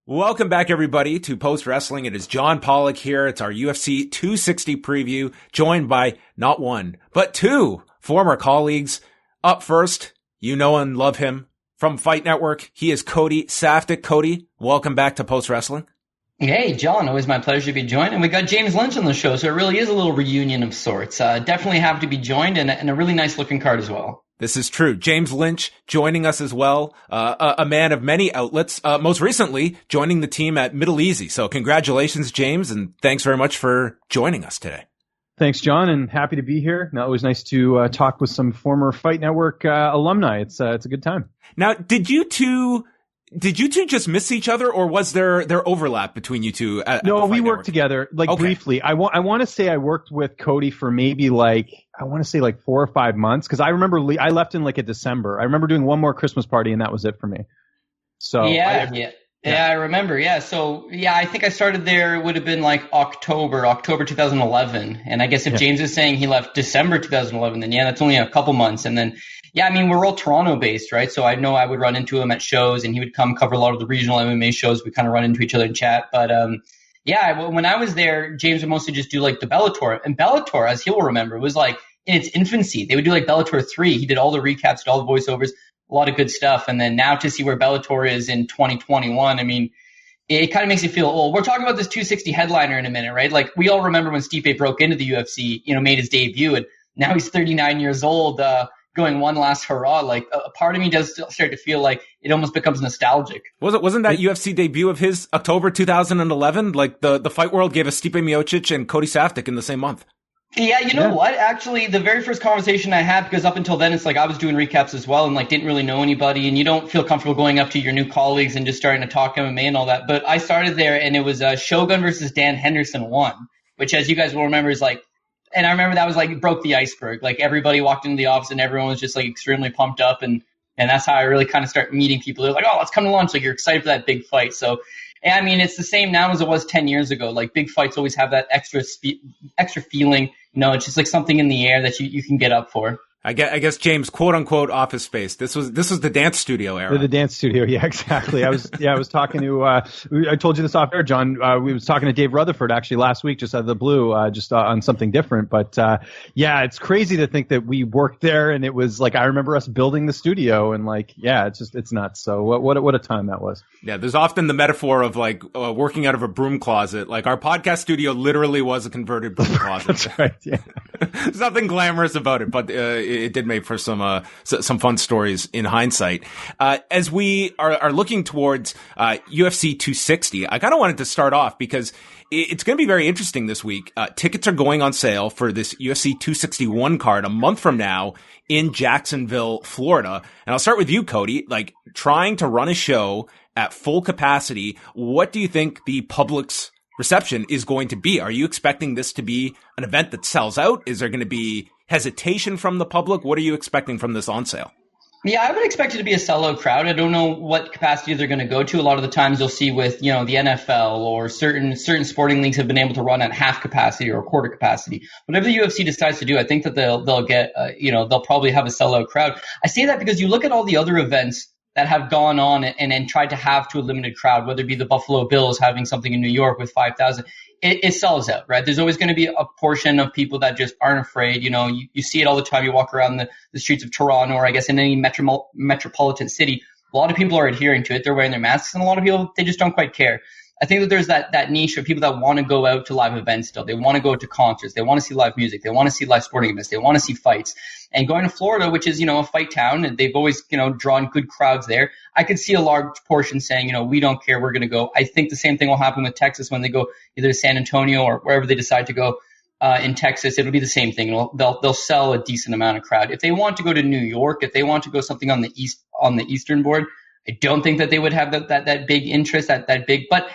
Welcome back, everybody, to Post Wrestling. It is John Pollock here. It's our UFC 260 preview, joined by not one, but two former colleagues. Up first, you know and love him from Fight Network. He is Cody Saftic. Cody, welcome back to Post Wrestling. Hey, John, always my pleasure to be joined. And we got James Lynch on the show, so it really is a little reunion of sorts. Definitely happy to be joined, and a really nice looking card as well. This is true. James Lynch joining us as well, a man of many outlets, most recently joining the team at Middle Easy. So congratulations, James, and thanks very much for joining us today. Thanks, John, and happy to be here. Now, always nice to talk with some former Fight Network alumni. It's a good time. Now, did you two just miss each other, or was there overlap between you two? No, we worked together, briefly. I want to say I worked with Cody for maybe 4 or 5 months, because I remember I left in a December. I remember doing one more Christmas party, and that was it for me. So Yeah, I remember. Yeah, so I think I started there. It would have been October 2011, and I guess if James is saying he left December 2011, then that's only a couple months, and then. Yeah, I mean, we're all Toronto-based, right? So I know I would run into him at shows, and he would come cover a lot of the regional MMA shows. We kind of run into each other and chat. But, when I was there, James would mostly just do, the Bellator. And Bellator, as he'll remember, was, in its infancy. They would do, Bellator 3. He did all the recaps, did all the voiceovers, a lot of good stuff. And then now to see where Bellator is in 2021, I mean, it kind of makes you feel old. We're talking about this 260 headliner in a minute, right? We all remember when Stipe broke into the UFC, made his debut, and now he's 39 years old, going one last hurrah. A part of me does start to feel like it almost becomes nostalgic. Wasn't that UFC debut of his October 2011? The fight world gave us Stipe Miocic and Cody Saftic in the same month. Yeah, you know what? Actually, the very first conversation I had, because up until then, it's I was doing recaps as well and didn't really know anybody, and you don't feel comfortable going up to your new colleagues and just starting to talk MMA and all that. But I started there, and it was Shogun versus Dan Henderson 1, which, as you guys will remember, is and I remember that was broke the iceberg. Everybody walked into the office and everyone was just extremely pumped up, and that's how I really kind of start meeting people. They're oh, let's come to lunch. You're excited for that big fight. So, and I mean, it's the same now as it was 10 years ago. Big fights always have that extra feeling. It's just something in the air that you can get up for. I guess James, quote unquote, Office Space. This was the dance studio era. The dance studio, yeah, exactly. I was talking to. I told you this off air, John. We was talking to Dave Rutherford actually last week, just out of the blue, on something different. But it's crazy to think that we worked there, and it was I remember us building the studio, and it's nuts. So what a time that was. Yeah, there's often the metaphor of working out of a broom closet. Our podcast studio literally was a converted broom closet. That's right. Yeah, there's nothing glamorous about it, but it did make for some fun stories in hindsight. As we are looking towards UFC 260, I kind of wanted to start off because it's going to be very interesting this week. Tickets are going on sale for this UFC 261 card a month from now in Jacksonville, Florida. And I'll start with you, Cody. Trying to run a show at full capacity, what do you think the public's reception is going to be? Are you expecting this to be an event that sells out? Is there going to be hesitation from the public? What are you expecting from this on sale? Yeah, I would expect it to be a sellout crowd. I don't know what capacity they're going to go to. A lot of the times you'll see with, the NFL or certain sporting leagues have been able to run at half capacity or a quarter capacity. Whatever the UFC decides to do, I think that they'll get, they'll probably have a sellout crowd. I say that because you look at all the other events that have gone on and tried to have to a limited crowd, whether it be the Buffalo Bills having something in New York with 5,000. It sells out, right? There's always going to be a portion of people that just aren't afraid. You see it all the time. You walk around the streets of Toronto, or I guess in any metropolitan city, a lot of people are adhering to it. They're wearing their masks, and a lot of people, they just don't quite care. I think that there's that niche of people that want to go out to live events still. They want to go to concerts. They want to see live music. They want to see live sporting events. They want to see fights. And going to Florida, which is, a fight town, and they've always, drawn good crowds there. I could see a large portion saying, we don't care. We're going to go. I think the same thing will happen with Texas when they go either to San Antonio or wherever they decide to go in Texas. It'll be the same thing. They'll sell a decent amount of crowd. If they want to go to New York, if they want to go something on the Eastern board, I don't think that they would have that big interest, that big. But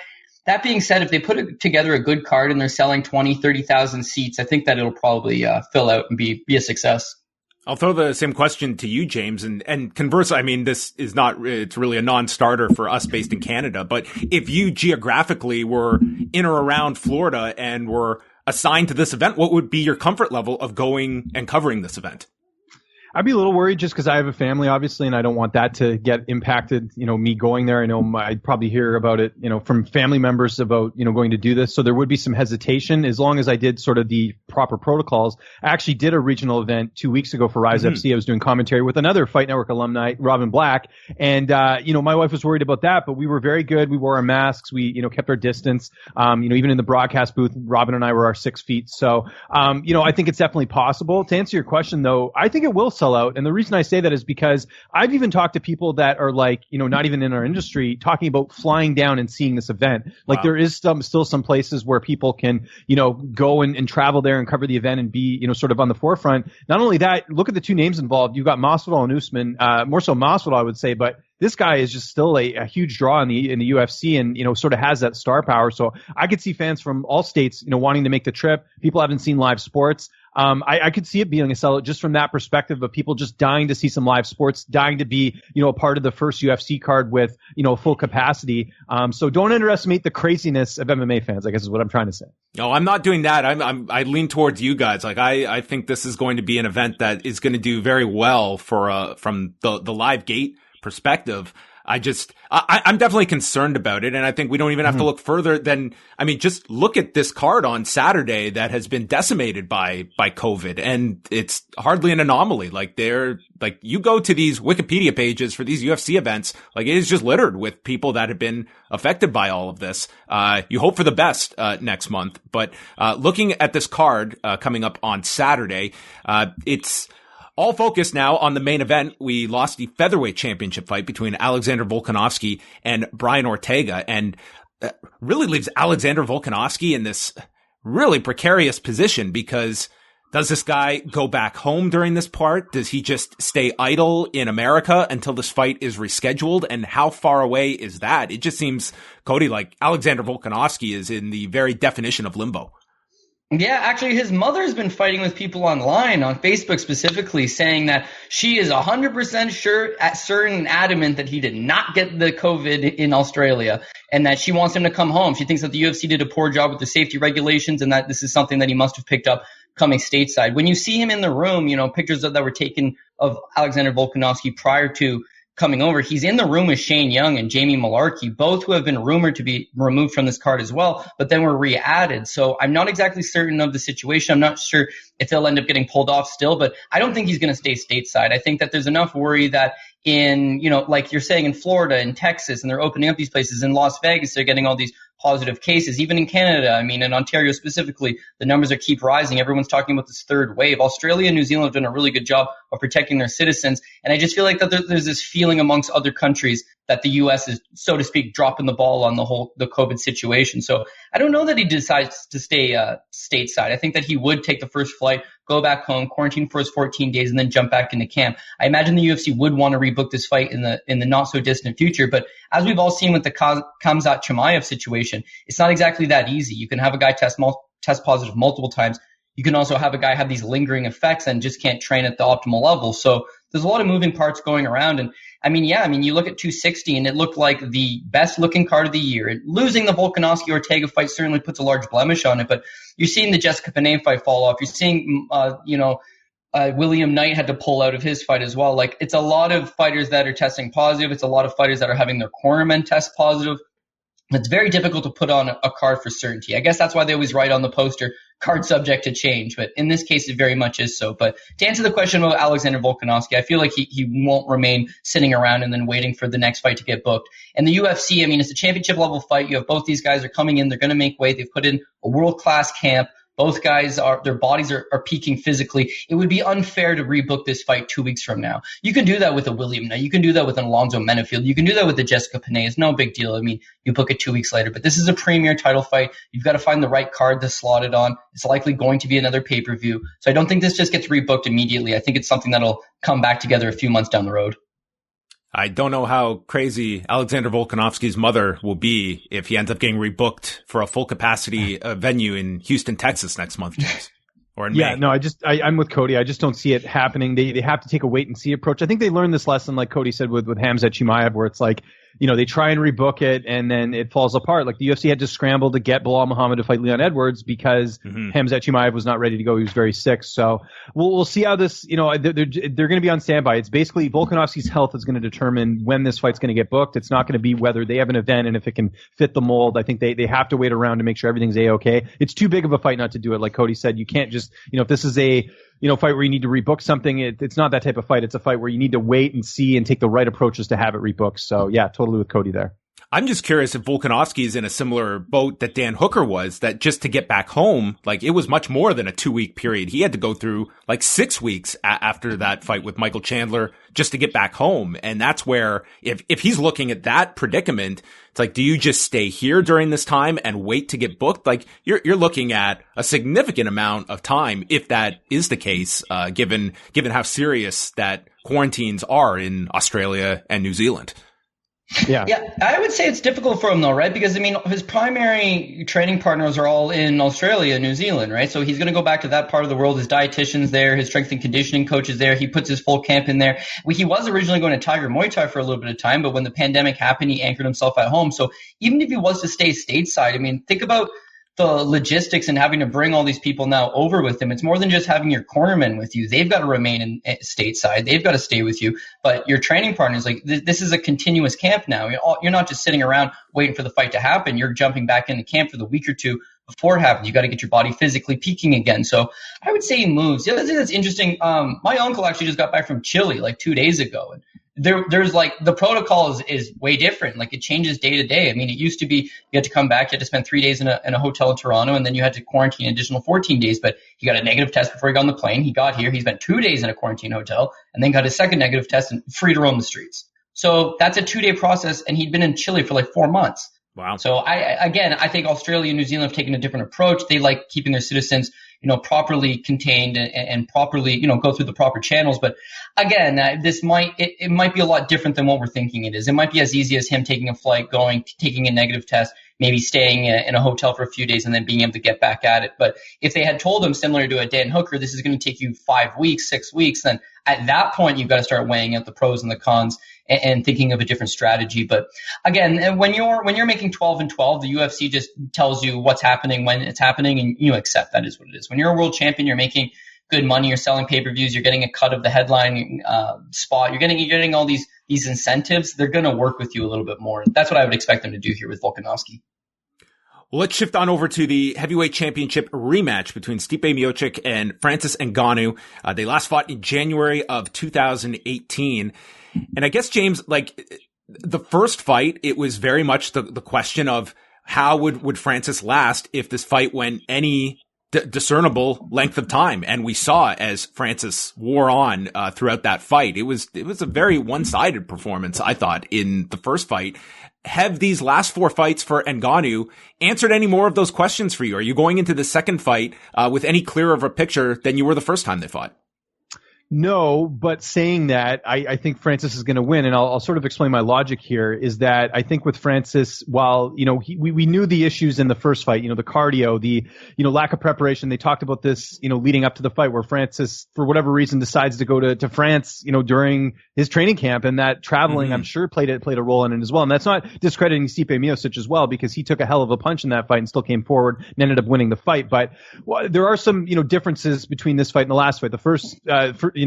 that being said, if they put together a good card and they're selling 20, 30,000 seats, I think that it'll probably fill out and be a success. I'll throw the same question to you, James, and conversely, I mean, this is it's really a non-starter for us based in Canada, but if you geographically were in or around Florida and were assigned to this event, what would be your comfort level of going and covering this event? I'd be a little worried just because I have a family, obviously, and I don't want that to get impacted, me going there. I know I'd probably hear about it, from family members about, going to do this. So there would be some hesitation as long as I did sort of the proper protocols. I actually did a regional event 2 weeks ago for Rise FC. I was doing commentary with another Fight Network alumni, Robin Black. And, my wife was worried about that, but we were very good. We wore our masks. We, kept our distance. Even in the broadcast booth, Robin and I were our 6 feet. So, I think it's definitely possible. To answer your question, though, I think it will sell out. And the reason I say that is because I've even talked to people that are like, not even in our industry, talking about flying down and seeing this event. Like wow. There is still some places where people can, go and travel there and cover the event and be, sort of on the forefront. Not only that, look at the two names involved. You've got Masvidal and Usman, more so Masvidal, I would say, but this guy is just still a huge draw in the UFC and, sort of has that star power. So I could see fans from all states, wanting to make the trip. People haven't seen live sports. I could see it being a sellout just from that perspective of people just dying to see some live sports, dying to be, a part of the first UFC card with, full capacity. So don't underestimate the craziness of MMA fans, I guess is what I'm trying to say. No, I'm not doing that. I lean towards you guys. Like I think this is going to be an event that is going to do very well from the live gate perspective. I'm definitely concerned about it. And I think we don't even have to look further than, just look at this card on Saturday that has been decimated by COVID. And it's hardly an anomaly. Like you go to these Wikipedia pages for these UFC events, like it is just littered with people that have been affected by all of this. You hope for the best, next month. But, looking at this card, coming up on Saturday, it's all focused now on the main event. We lost the featherweight championship fight between Alexander Volkanovski and Brian Ortega, and really leaves Alexander Volkanovski in this really precarious position because does this guy go back home during this part? Does he just stay idle in America until this fight is rescheduled? And how far away is that? It just seems, Cody, like Alexander Volkanovski is in the very definition of limbo. Yeah, actually, his mother's been fighting with people online, on Facebook specifically, saying that she is 100% sure, certain and adamant that he did not get the COVID in Australia and that she wants him to come home. She thinks that the UFC did a poor job with the safety regulations and that this is something that he must have picked up coming stateside. When you see him in the room, pictures that were taken of Alexander Volkanovski prior to coming over, he's in the room with Shane Young and Jamie Malarkey, both who have been rumored to be removed from this card as well, but then were re-added. So I'm not exactly certain of the situation. I'm not sure if they'll end up getting pulled off still, but I don't think he's going to stay stateside. I think that there's enough worry that in, like you're saying in Florida and Texas, and they're opening up these places in Las Vegas, they're getting all these positive cases. Even in Canada, in Ontario specifically, the numbers keep rising. Everyone's talking about this third wave. Australia and New Zealand have done a really good job of protecting their citizens. And I just feel like that there's this feeling amongst other countries that the U.S. is, so to speak, dropping the ball on the COVID situation. So I don't know that he decides to stay stateside. I think that he would take the first flight, go back home, quarantine for his 14 days, and then jump back into camp. I imagine the UFC would want to rebook this fight in the not so distant future. But as we've all seen with the Khamzat Chimaev situation, it's not exactly that easy. You can have a guy test positive multiple times. You can also have a guy have these lingering effects and just can't train at the optimal level. So there's a lot of moving parts going around. And you look at 260 and it looked like the best looking card of the year. Losing the Volkanovski-Ortega fight certainly puts a large blemish on it, but you're seeing the Jessica Penne fight fall off. You're seeing, William Knight had to pull out of his fight as well. Like, it's a lot of fighters that are testing positive. It's a lot of fighters that are having their cornermen test positive. It's very difficult to put on a card for certainty. I guess that's why they always write on the poster, card subject to change. But in this case, it very much is so. But to answer the question about Alexander Volkanovski, I feel like he won't remain sitting around and then waiting for the next fight to get booked. And the UFC, it's a championship level fight. You have both these guys are coming in. They're going to make weight. They've put in a world-class camp. Both guys their bodies are peaking physically. It would be unfair to rebook this fight 2 weeks from now. You can do that with a William Knight. You can do that with an Alonzo Menafield. You can do that with the Jessica Penne. It's no big deal. You book it 2 weeks later. But this is a premier title fight. You've got to find the right card to slot it on. It's likely going to be another pay-per-view. So I don't think this just gets rebooked immediately. I think it's something that'll come back together a few months down the road. I don't know how crazy Alexander Volkanovski's mother will be if he ends up getting rebooked for a full capacity venue in Houston, Texas next month, James. Or in May. No, I'm with Cody. I just don't see it happening. They have to take a wait and see approach. I think they learned this lesson, like Cody said, with Khamzat Chimaev, where it's like, they try and rebook it and then it falls apart. Like the UFC had to scramble to get Bilal Muhammad to fight Leon Edwards because Khamzat Chimaev was not ready to go. He was very sick. So we'll see how this, they're going to be on standby. It's basically Volkanovski's health is going to determine when this fight's going to get booked. It's not going to be whether they have an event and if it can fit the mold. I think they have to wait around to make sure everything's A-okay. It's too big of a fight not to do it. Like Cody said, you can't just, if this is a, fight where you need to rebook something, it's not that type of fight. It's a fight where you need to wait and see and take the right approaches to have it rebooked. So yeah, totally with Cody there. I'm just curious if Volkanovski is in a similar boat that Dan Hooker was, that just to get back home, like it was much more than a 2-week period. He had to go through like 6 weeks after that fight with Michael Chandler just to get back home. And that's where if he's looking at that predicament, it's like, do you just stay here during this time and wait to get booked? Like you're looking at a significant amount of time if that is the case, given how serious that quarantines are in Australia and New Zealand. Yeah, I would say it's difficult for him though, right? Because his primary training partners are all in Australia and New Zealand, right? So he's going to go back to that part of the world. His dietitian's there, his strength and conditioning coach is there. He puts his full camp in there. He was originally going to Tiger Muay Thai for a little bit of time, but when the pandemic happened, he anchored himself at home. So even if he was to stay stateside, think about the logistics and having to bring all these people now over with him. It's more than just having your cornermen with you. They've got to remain in stateside. They've got to stay with you. But your training partners, like this is a continuous camp now. You're not just sitting around waiting for the fight to happen. You're jumping back into camp for the week or two before it happens. You got to get your body physically peaking again. So I would say he moves. The other thing that's interesting, my uncle actually just got back from Chile like 2 days ago. And there's like the protocol is way different. Like it changes day to day. It used to be you had to come back, you had to spend 3 days in a hotel in Toronto, and then you had to quarantine an additional 14 days. But he got a negative test before he got on the plane. He got here, he spent 2 days in a quarantine hotel, and then got his second negative test and free to roam the streets. So that's a 2-day process, and he'd been in Chile for like 4 months. Wow. So I think Australia and New Zealand have taken a different approach. They like keeping their citizens, properly contained and properly, go through the proper channels. But again, this might be a lot different than what we're thinking it is. It might be as easy as him taking a flight, taking a negative test, maybe staying in a hotel for a few days and then being able to get back at it. But if they had told him, similar to a Dan Hooker, this is going to take you 5 weeks, 6 weeks, then at that point, you've got to start weighing out the pros and the cons and thinking of a different strategy. But again, when you're making 12-12, the UFC just tells you what's happening when it's happening, and you accept that is what it is. When you're a world champion, you're making good money, you're selling pay-per-views, you're getting a cut of the headline spot, you're getting all these incentives. They're going to work with you a little bit more. That's what I would expect them to do here with Volkanovski. Well, let's shift on over to the heavyweight championship rematch between Stipe Miocic and Francis Ngannou. They last fought in January of 2018. And I guess, James, like the first fight, it was very much the question of how would Francis last if this fight went any discernible length of time. And we saw as Francis wore on throughout that fight, it was a very one-sided performance, I thought, in the first fight. Have these last 4 fights for Ngannou answered any more of those questions for you? Are you going into the second fight with any clearer of a picture than you were the first time they fought? No, but saying that, I think Francis is going to win, and I'll sort of explain my logic here, is that I think with Francis, while, we knew the issues in the first fight, the cardio, the, lack of preparation. They talked about this, leading up to the fight where Francis, for whatever reason, decides to go to France, during his training camp, and that traveling, I'm sure played a role in it as well. And that's not discrediting Stipe Miocic as well, because he took a hell of a punch in that fight and still came forward and ended up winning the fight. But there are some, differences between this fight and the last fight. The first,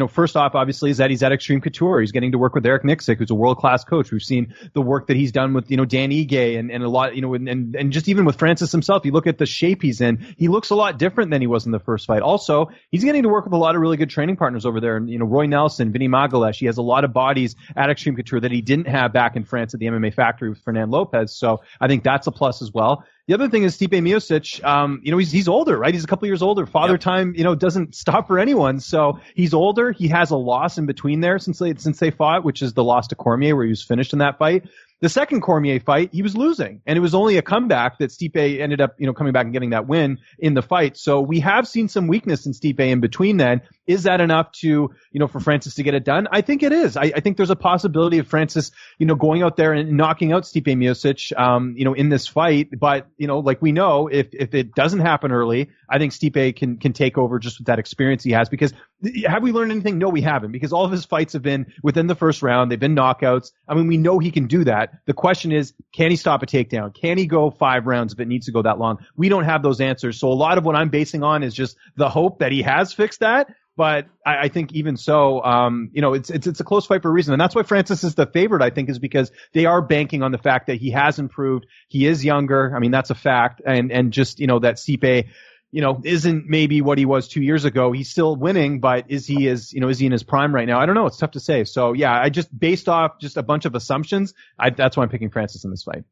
first off, obviously, is that he's at Extreme Couture. He's getting to work with Eric Nixick, who's a world-class coach. We've seen the work that he's done with, Dan Ige and a lot, and just even with Francis himself, you look at the shape he's in, he looks a lot different than he was in the first fight. Also, he's getting to work with a lot of really good training partners over there. And, Roy Nelson, Vinny Magalesh, he has a lot of bodies at Extreme Couture that he didn't have back in France at the MMA Factory with Fernand Lopez. So I think that's a plus as well. The other thing is Stipe Miocic, he's older, right? He's a couple years older. Father time, doesn't stop for anyone. So he's older. He has a loss in between there since they fought, which is the loss to Cormier, where he was finished in that fight. The second Cormier fight, he was losing, and it was only a comeback that Stipe ended up, coming back and getting that win in the fight. So we have seen some weakness in Stipe in between then. Is that enough to, for Francis to get it done? I think it is. I think there's a possibility of Francis, going out there and knocking out Stipe Miocic, in this fight. But, like we know, if it doesn't happen early, I think Stipe can take over just with that experience he has, because have we learned anything? No, we haven't, because all of his fights have been within the first round. They've been knockouts. I mean, we know he can do that. The question is, can he stop a takedown? Can he go 5 rounds if it needs to go that long? We don't have those answers. So a lot of what I'm basing on is just the hope that he has fixed that. But I think even so, it's a close fight for a reason. And that's why Francis is the favorite, I think, is because they are banking on the fact that he has improved. He is younger. I mean, that's a fact. And just, that Stipe, isn't maybe what he was 2 years ago. He's still winning, but is he in his prime right now? I don't know. It's tough to say. So yeah, I just based off just a bunch of assumptions, that's why I'm picking Francis in this fight.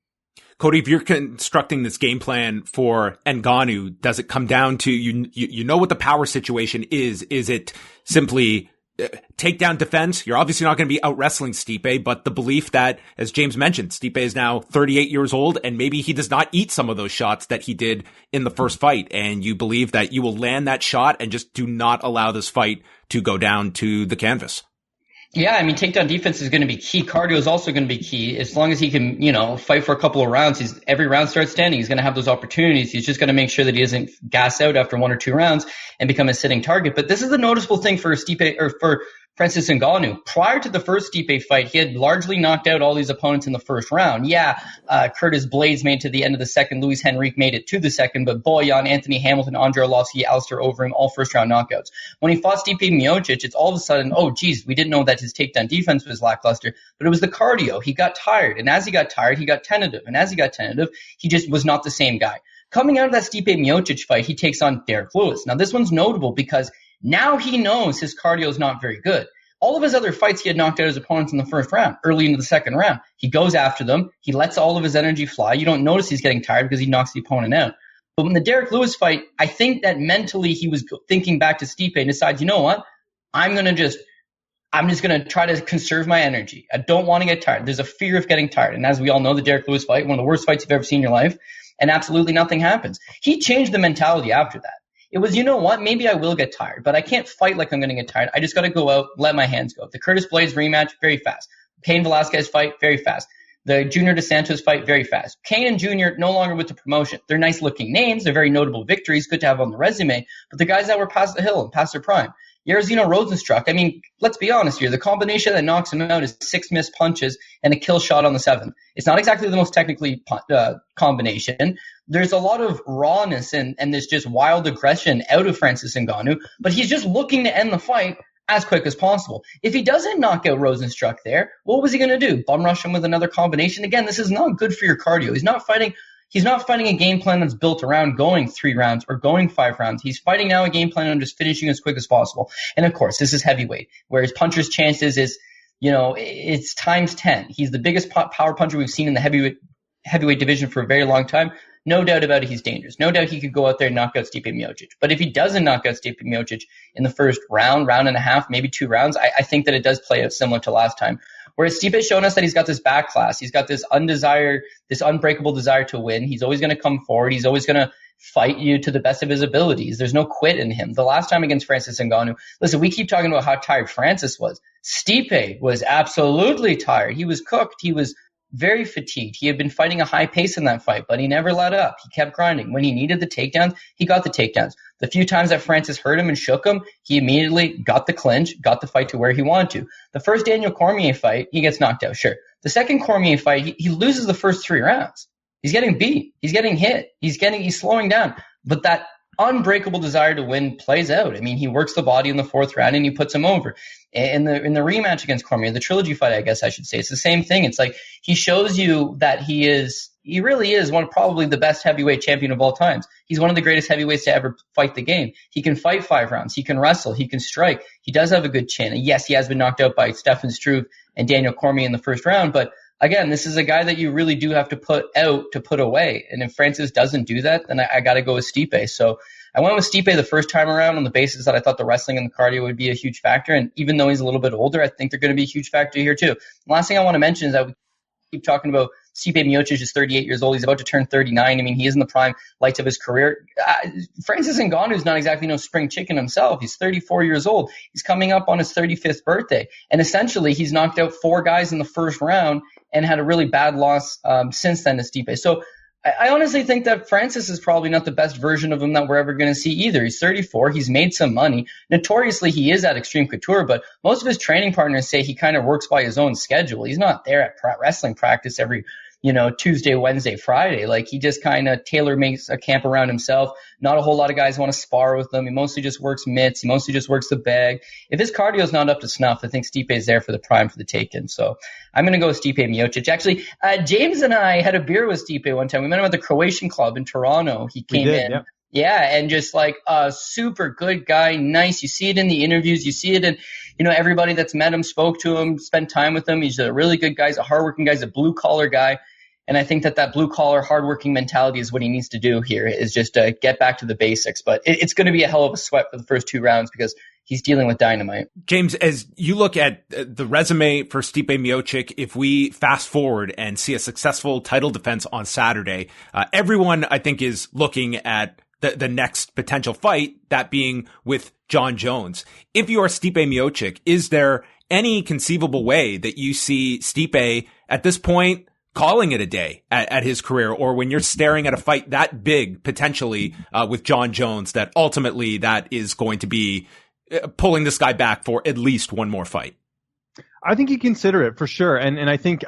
Cody, if you're constructing this game plan for Ngannou, does it come down to you know what the power situation is? Is it simply takedown defense? You're obviously not going to be out wrestling Stipe, but the belief that, as James mentioned, Stipe is now 38 years old and maybe he does not eat some of those shots that he did in the first fight, and you believe that you will land that shot and just do not allow this fight to go down to the canvas. Yeah, I mean, takedown defense is going to be key. Cardio is also going to be key. As long as he can, fight for a couple of rounds, every round starts standing. He's going to have those opportunities. He's just going to make sure that he doesn't gas out after 1 or 2 rounds and become a sitting target. But this is the noticeable thing for Stipe, or for Francis Ngannou. Prior to the first Stipe fight, he had largely knocked out all these opponents in the first round. Yeah, Curtis Blades made it to the end of the second. Luis Henrique made it to the second. But Boyan, Anthony Hamilton, Andre Arlovski, Alistair Overeem, all first-round knockouts. When he fought Stipe Miocic, it's all of a sudden, we didn't know that his takedown defense was lackluster. But it was the cardio. He got tired. And as he got tired, he got tentative. And as he got tentative, he just was not the same guy. Coming out of that Stipe Miocic fight, he takes on Derrick Lewis. Now, this one's notable because now he knows his cardio is not very good. All of his other fights, he had knocked out his opponents in the first round, early into the second round. He goes after them. He lets all of his energy fly. You don't notice he's getting tired because he knocks the opponent out. But when the Derrick Lewis fight, I think that mentally he was thinking back to Stipe and decides, you know what? I'm just going to try to conserve my energy. I don't want to get tired. There's a fear of getting tired. And as we all know, the Derrick Lewis fight, one of the worst fights you've ever seen in your life, and absolutely nothing happens. He changed the mentality after that. It was, you know what, maybe I will get tired, but I can't fight like I'm going to get tired. I just got to go out, let my hands go. The Curtis Blades rematch, very fast. Cain Velasquez fight, very fast. The Junior Dos Santos fight, very fast. Cain and Junior no longer with the promotion. They're nice-looking names. They're very notable victories, good to have on the resume, but the guys that were past the hill and past their prime. Jairzinho Rozenstruik, I mean, let's be honest here. The combination that knocks him out is 6 missed punches and a kill shot on the 7th. It's not exactly the most technically combination. There's a lot of rawness and there's just wild aggression out of Francis Ngannou, but he's just looking to end the fight as quick as possible. If he doesn't knock out Rozenstruik there, what was he going to do? Bum rush him with another combination? Again, this is not good for your cardio. He's not fighting a game plan that's built around going 3 rounds or going 5 rounds. He's fighting now a game plan on just finishing as quick as possible. And of course, this is heavyweight, where his puncher's chances is, it's times 10. He's the biggest power puncher we've seen in the heavyweight division for a very long time. No doubt about it, he's dangerous. No doubt he could go out there and knock out Stipe Miocic. But if he doesn't knock out Stipe Miocic in the first round and a half, maybe 2 rounds, I think that it does play out similar to last time. Whereas Stipe has shown us that he's got this back class. He's got this unbreakable desire to win. He's always going to come forward. He's always going to fight you to the best of his abilities. There's no quit in him. The last time against Francis Ngannou, listen, we keep talking about how tired Francis was. Stipe was absolutely tired. He was cooked. He was very fatigued. He had been fighting a high pace in that fight, but he never let up. He kept grinding. When he needed the takedowns, he got the takedowns. The few times that Francis hurt him and shook him, he immediately got the clinch, got the fight to where he wanted to. The first Daniel Cormier fight, he gets knocked out, sure. The second Cormier fight, he loses the first 3 rounds. He's getting beat. He's getting hit. He's slowing down. But that unbreakable desire to win plays out. I mean, he works the body in the 4th round and he puts him over. In the rematch against Cormier, the trilogy fight, I guess I should say, it's the same thing. It's like he shows you that he really is probably the best heavyweight champion of all times. He's one of the greatest heavyweights to ever fight the game. He can fight 5 rounds. He can wrestle. He can strike. He does have a good chin. And yes, he has been knocked out by Stefan Struve and Daniel Cormier in the first round, but again, this is a guy that you really do have to put out to put away. And if Francis doesn't do that, then I got to go with Stipe. So I went with Stipe the first time around on the basis that I thought the wrestling and the cardio would be a huge factor. And even though he's a little bit older, I think they're going to be a huge factor here too. The last thing I want to mention is that we keep talking about Stipe Miocic is 38 years old. He's about to turn 39. I mean, he is in the prime lights of his career. Francis Ngannou is not exactly no spring chicken himself. He's 34 years old. He's coming up on his 35th birthday. And essentially, he's knocked out 4 guys in the first round and had a really bad loss since then to Stipe. So I honestly think that Francis is probably not the best version of him that we're ever going to see either. He's 34. He's made some money. Notoriously, he is at Extreme Couture, but most of his training partners say he kind of works by his own schedule. He's not there at wrestling practice every Tuesday, Wednesday, Friday. Like, he just kind of tailor makes a camp around himself. Not a whole lot of guys want to spar with him. He mostly just works mitts. He mostly just works the bag. If his cardio's not up to snuff, I think Stipe is there for the prime for the taken. So I'm going to go with Stipe Miocic. Actually, James and I had a beer with Stipe one time. We met him at the Croatian club in Toronto. He came in. Yeah. Yeah, and just like a super good guy, nice. You see it in the interviews. You see it in, everybody that's met him, spoke to him, spent time with him. He's a really good guy. He's a hardworking guy. He's a blue-collar guy. And I think that blue-collar, hardworking mentality is what he needs to do here, is just get back to the basics. But it's going to be a hell of a sweat for the first 2 rounds because he's dealing with dynamite. James, as you look at the resume for Stipe Miocic, if we fast forward and see a successful title defense on Saturday, everyone, I think, is looking at the next potential fight, that being with John Jones. If you are Stipe Miocic, is there any conceivable way that you see Stipe at this point calling it a day at his career, or when you're staring at a fight that big potentially with John Jones, that ultimately that is going to be pulling this guy back for at least one more fight? I think you consider it for sure. And I think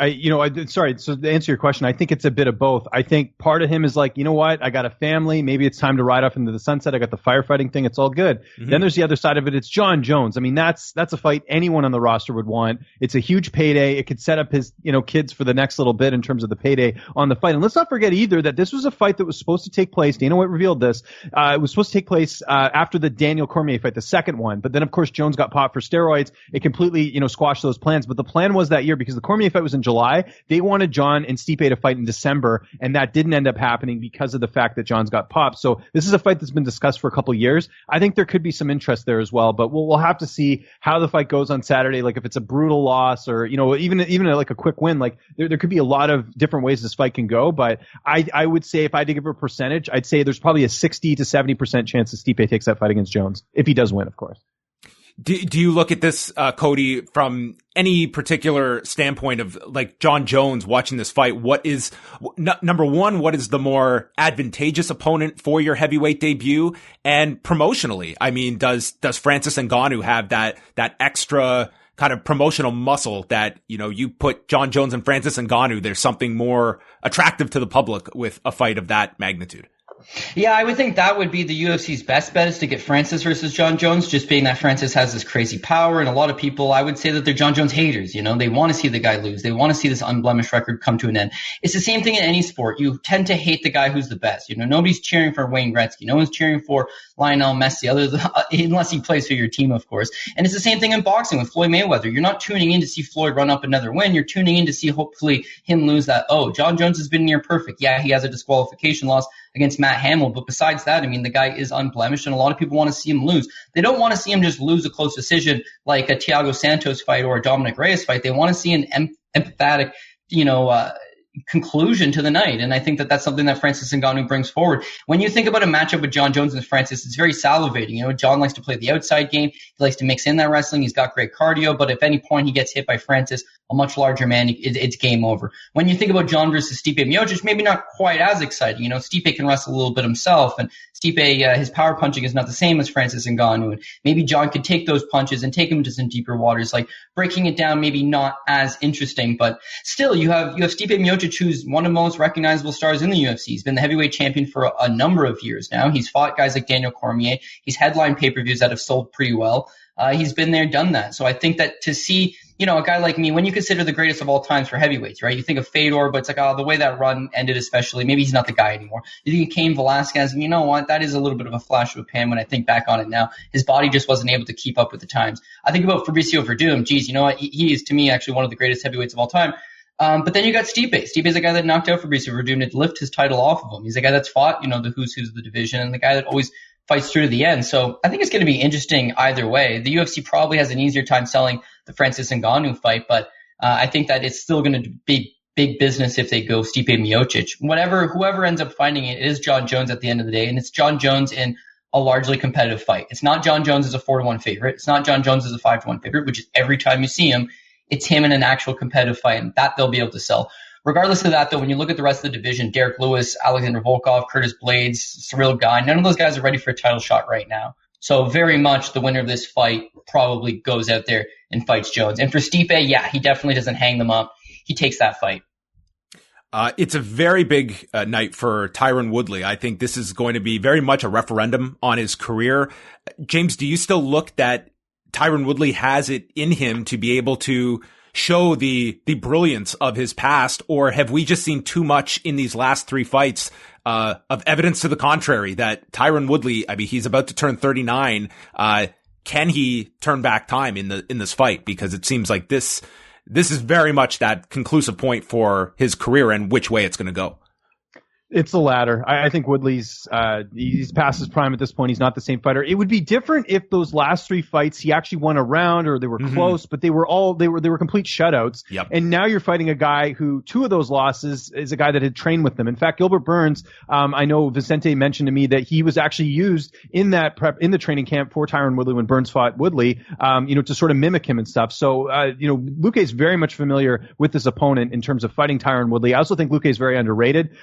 sorry. So to answer your question, I think it's a bit of both. I think part of him is like, you know what? I got a family. Maybe it's time to ride off into the sunset. I got the firefighting thing. It's all good. Mm-hmm. Then there's the other side of it. It's John Jones. I mean, that's a fight anyone on the roster would want. It's a huge payday. It could set up his, kids for the next little bit in terms of the payday on the fight. And let's not forget either that this was a fight that was supposed to take place. Dana White revealed this. It was supposed to take place, after the Daniel Cormier fight, the second one. But then of course Jones got popped for steroids. It completely, squashed those plans. But the plan was that year, because the Cormier fight was in July, they wanted John and Stipe to fight in December, and that didn't end up happening because of the fact that John's got popped. So this is a fight that's been discussed for a couple of years. I think there could be some interest there as well, but we'll have to see how the fight goes on Saturday. Like if it's a brutal loss, or even like a quick win, like there could be a lot of different ways this fight can go. But I would say, if I had to give a percentage, I'd say there's probably a 60 to 70% chance that Stipe takes that fight against Jones, if he does win, of course. Do you look at this, Cody, from any particular standpoint of like John Jones watching this fight? What is number one? What is the more advantageous opponent for your heavyweight debut? And promotionally, I mean, does Francis Ngannou have that extra kind of promotional muscle that, you put John Jones and Francis Ngannou, there's something more attractive to the public with a fight of that magnitude? Yeah, I would think that would be the UFC's best bet, is to get Francis versus John Jones, just being that Francis has this crazy power, and a lot of people, I would say that they're John Jones haters. They want to see the guy lose. They want to see this unblemished record come to an end. It's the same thing in any sport. You tend to hate the guy who's the best. Nobody's cheering for Wayne Gretzky. No one's cheering for Lionel Messi, unless he plays for your team, of course. And it's the same thing in boxing with Floyd Mayweather. You're not tuning in to see Floyd run up another win. You're tuning in to see hopefully him lose that. Oh, John Jones has been near perfect. Yeah, he has a disqualification loss against Matt Hamill, but besides that, I mean, the guy is unblemished, and a lot of people want to see him lose. They don't want to see him just lose a close decision like a Thiago Santos fight or a Dominic Reyes fight. They want to see an empathetic, conclusion to the night. And I think that that's something that Francis Ngannou brings forward. When you think about a matchup with John Jones and Francis, it's very salivating. John likes to play the outside game. He likes to mix in that wrestling. He's got great cardio, but if any point he gets hit by Francis, a much larger man, it's game over. When you think about John versus Stipe Miocic, maybe not quite as exciting. Stipe can wrestle a little bit himself, and Stipe, his power punching is not the same as Francis Ngannou. And maybe John could take those punches and take him to some deeper waters. Like, breaking it down, maybe not as interesting, but still, you have Stipe Miocic, who's one of the most recognizable stars in the UFC. He's been the heavyweight champion for a number of years now. He's fought guys like Daniel Cormier. He's headlined pay-per-views that have sold pretty well. He's been there, done that. So I think that to see, a guy like me, when you consider the greatest of all times for heavyweights, right? You think of Fedor, but it's like, the way that run ended, especially, maybe he's not the guy anymore. You think of Cain Velasquez, and you know what? That is a little bit of a flash of a pan when I think back on it now. His body just wasn't able to keep up with the times. I think about Fabricio Verdum. Geez, you know what? He is, to me, actually one of the greatest heavyweights of all time. But then you got Stipe. Stipe is the guy that knocked out Fabricio Verdum to lift his title off of him. He's the guy that's fought, the who's of the division, and the guy that always fights through to the end. So I think it's going to be interesting either way. The UFC probably has an easier time selling the Francis Ngannou fight, but I think that it's still going to be big business if they go Stipe Miocic. Whoever ends up finding it is John Jones at the end of the day, and it's John Jones in a largely competitive fight. It's not John Jones as a 4-1 favorite. It's not John Jones as a 5-1 favorite, which is every time you see him, it's him in an actual competitive fight, and that they'll be able to sell. Regardless of that, though, when you look at the rest of the division, Derrick Lewis, Alexander Volkov, Curtis Blades, Cyril Gane, none of those guys are ready for a title shot right now. So very much the winner of this fight probably goes out there and fights Jones. And for Stipe, yeah, he definitely doesn't hang them up. He takes that fight. It's a very big night for Tyron Woodley. I think this is going to be very much a referendum on his career. James, do you still look that Tyron Woodley has it in him to be able to show the brilliance of his past, or have we just seen too much in these last 3 fights of evidence to the contrary that Tyron Woodley, I mean, he's about to turn 39. Can he turn back time in this fight? Because it seems like this is very much that conclusive point for his career and which way it's going to go. It's the latter. I think Woodley's he's past his prime at this point. He's not the same fighter. It would be different if those last 3 fights he actually won a round or they were close, but they were complete shutouts. Yep. And now you're fighting a guy who 2 of those losses is a guy that had trained with them. In fact, Gilbert Burns, I know Vicente mentioned to me that he was actually used in that prep in the training camp for Tyron Woodley when Burns fought Woodley, to sort of mimic him and stuff. So Luque is very much familiar with this opponent in terms of fighting Tyron Woodley. I also think Luque is very underrated.